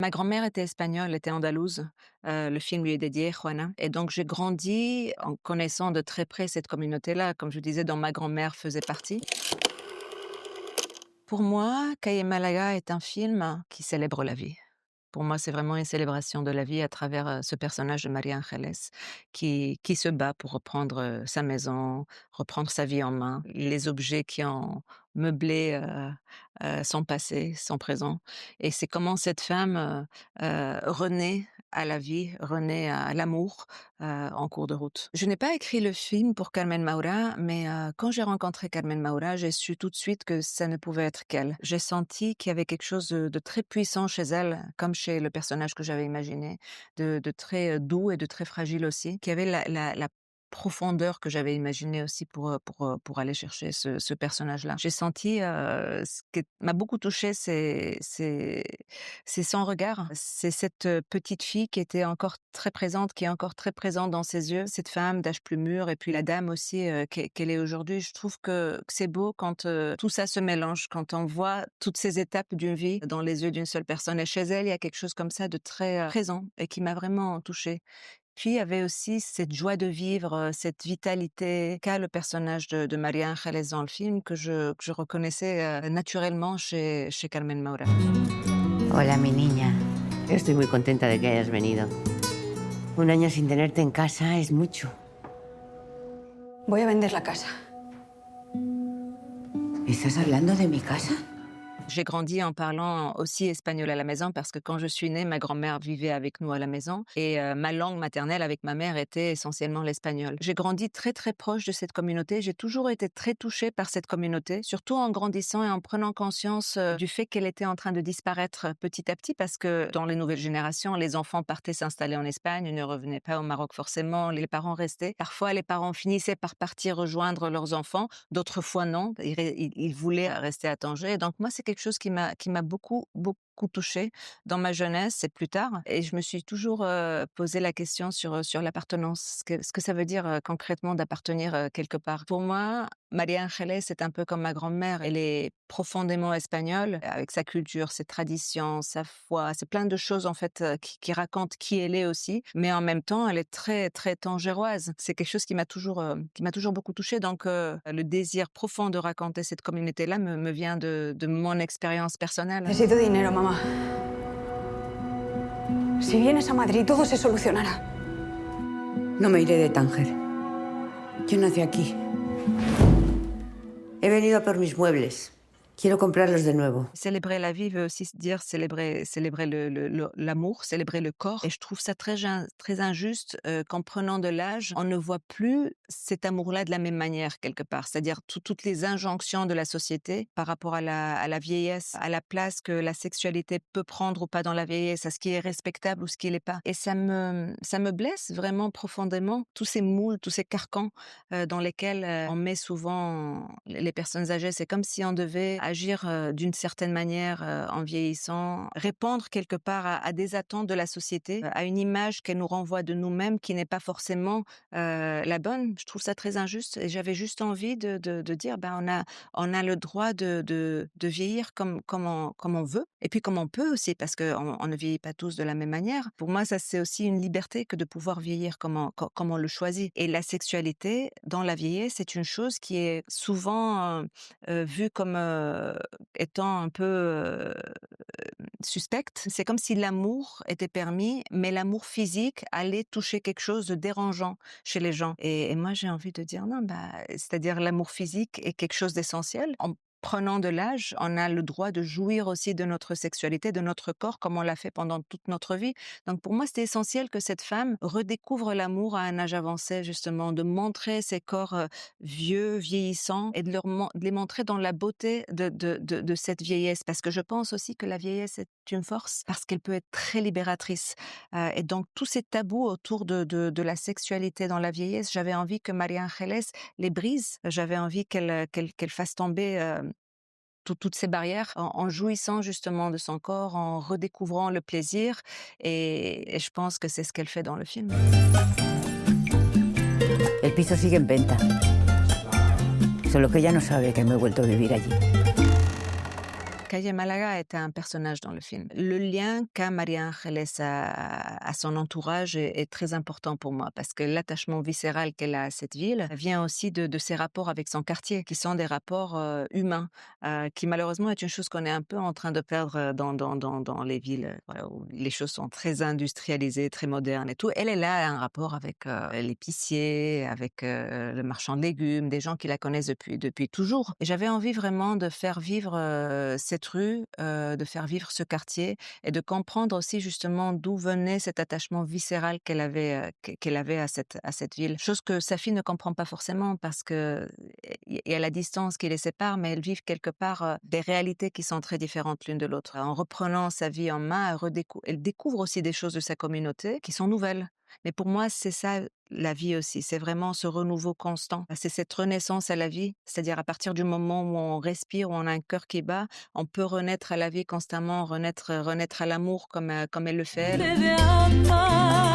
Ma grand-mère était espagnole, était andalouse. Le film lui est dédié, Juana, et donc j'ai grandi en connaissant de très près cette communauté-là, comme je disais, dont ma grand-mère faisait partie. Pour moi, Calle Malaga est un film qui célèbre la vie. Pour moi, c'est vraiment une célébration de la vie à travers, ce personnage de Maria Angeles qui se bat pour reprendre, sa maison, reprendre sa vie en main. Les objets qui ont meublé, son passé, son présent, et c'est comment cette femme, renaît à la vie, renaît à l'amour, en cours de route. Je n'ai pas écrit le film pour Carmen Maura, mais quand j'ai rencontré Carmen Maura, j'ai su tout de suite que ça ne pouvait être qu'elle. J'ai senti qu'il y avait quelque chose de très puissant chez elle, comme chez le personnage que j'avais imaginé, de très, doux et de très fragile aussi, qui avait la profondeur que j'avais imaginée aussi pour aller chercher ce personnage-là. J'ai senti, ce qui m'a beaucoup touchée, c'est son regard. C'est cette, petite fille qui était encore très présente, qui est encore très présente dans ses yeux, cette femme d'âge plus mûr et puis la dame aussi, qu'elle est aujourd'hui. Je trouve que c'est beau quand, tout ça se mélange, quand on voit toutes ces étapes d'une vie dans les yeux d'une seule personne, et chez elle, il y a quelque chose comme ça de très, présent et qui m'a vraiment touchée. Puis il y avait aussi cette joie de vivre, cette vitalité qu'a le personnage de Maria Angeles dans le film que je reconnaissais, naturellement chez Carmen Maura. Hola, mi niña. Estoy muy contenta de que hayas venido. Un año sin tenerte en casa es mucho. Voy a vender la casa. ¿Estás hablando de mi casa? J'ai grandi en parlant aussi espagnol à la maison parce que quand je suis née, ma grand-mère vivait avec nous à la maison et ma langue maternelle avec ma mère était essentiellement l'espagnol. J'ai grandi très, très proche de cette communauté. J'ai toujours été très touchée par cette communauté, surtout en grandissant et en prenant conscience, du fait qu'elle était en train de disparaître petit à petit parce que dans les nouvelles générations, les enfants partaient s'installer en Espagne, ils ne revenaient pas au Maroc forcément, les parents restaient. Parfois, les parents finissaient par partir rejoindre leurs enfants, d'autres fois non, ils voulaient rester à Tanger. Donc moi, c'est quelque chose qui m'a beaucoup, beaucoup touchée dans ma jeunesse et plus tard, et je me suis toujours, posé la question sur l'appartenance. Ce que ça veut dire, concrètement d'appartenir, quelque part. Pour moi, Maria Angeles est un peu comme ma grand-mère. Elle est profondément espagnole, avec sa culture, ses traditions, sa foi. C'est plein de choses en fait, qui racontent qui elle est aussi, mais en même temps, elle est très, très tangéroise. C'est quelque chose qui m'a toujours beaucoup touchée, donc le désir profond de raconter cette communauté-là me vient de mon expérience personnelle. Necesito dinero, mamá. Si vienes a Madrid, todo se solucionará. No me iré de Tánger. Yo nací aquí. He venido a por mis muebles. Quiero comprarlos de nuevo. Célébrer la vie veut aussi dire célébrer l'amour, célébrer le corps, et je trouve ça très injuste, qu'en prenant de l'âge, on ne voit plus cet amour-là de la même manière quelque part. C'est-à-dire toutes les injonctions de la société par rapport à la vieillesse, à la place que la sexualité peut prendre ou pas dans la vieillesse, à ce qui est respectable ou ce qui l'est pas, et ça me blesse vraiment profondément, tous ces moules, tous ces carcans, dans lesquels, on met souvent les personnes âgées. C'est comme si on devait agir, d'une certaine manière, en vieillissant, répondre quelque part à des attentes de la société, à une image qu'elle nous renvoie de nous-mêmes qui n'est pas forcément, la bonne. Je trouve ça très injuste et j'avais juste envie de dire: «Ben, on a le droit de vieillir comme on veut et puis comme on peut aussi», parce qu'on ne vieillit pas tous de la même manière. Pour moi, ça, c'est aussi une liberté que de pouvoir vieillir comme on le choisit, et la sexualité dans la vieillesse, c'est une chose qui est souvent, vue comme, étant un peu, suspecte. C'est comme si l'amour était permis, mais l'amour physique allait toucher quelque chose de dérangeant chez les gens, et moi j'ai envie de dire: «Non, bah, c'est-à-dire l'amour physique est quelque chose d'essentiel. En prenant de l'âge, on a le droit de jouir aussi de notre sexualité, de notre corps, comme on l'a fait pendant toute notre vie». Donc pour moi, c'était essentiel que cette femme redécouvre l'amour à un âge avancé, justement, de montrer ses corps, vieux, vieillissants, et de les montrer dans la beauté de cette vieillesse. Parce que je pense aussi que la vieillesse est une force, parce qu'elle peut être très libératrice. Et donc tous ces tabous autour de la sexualité dans la vieillesse, j'avais envie que Maria Angeles les brise. J'avais envie qu'elle fasse tomber, toutes ces barrières en jouissant justement de son corps, en redécouvrant le plaisir, et je pense que c'est ce qu'elle fait dans le film. El piso sigue en venta. Solo que ella no sabe que me he vuelto a vivir allí. Calle Malaga était un personnage dans le film. Le lien qu'a Maria Ángeles à son entourage est très important pour moi parce que l'attachement viscéral qu'elle a à cette ville vient aussi de ses rapports avec son quartier, qui sont des rapports humains, qui malheureusement est une chose qu'on est un peu en train de perdre dans les villes où les choses sont très industrialisées, très modernes et tout. Elle a un rapport avec l'épicier, avec le marchand de légumes, des gens qui la connaissent depuis toujours. Et j'avais envie vraiment de faire vivre cette rue, de faire vivre ce quartier et de comprendre aussi justement d'où venait cet attachement viscéral qu'elle avait à cette ville. Chose que sa fille ne comprend pas forcément parce que il y a la distance qui les sépare, mais elles vivent quelque part des réalités qui sont très différentes l'une de l'autre. En reprenant sa vie en main, elle découvre aussi des choses de sa communauté qui sont nouvelles. Mais pour moi, c'est ça la vie aussi, c'est vraiment ce renouveau constant. C'est cette renaissance à la vie, c'est-à-dire à partir du moment où on respire, où on a un cœur qui bat, on peut renaître à la vie constamment, renaître à l'amour comme elle le fait elle.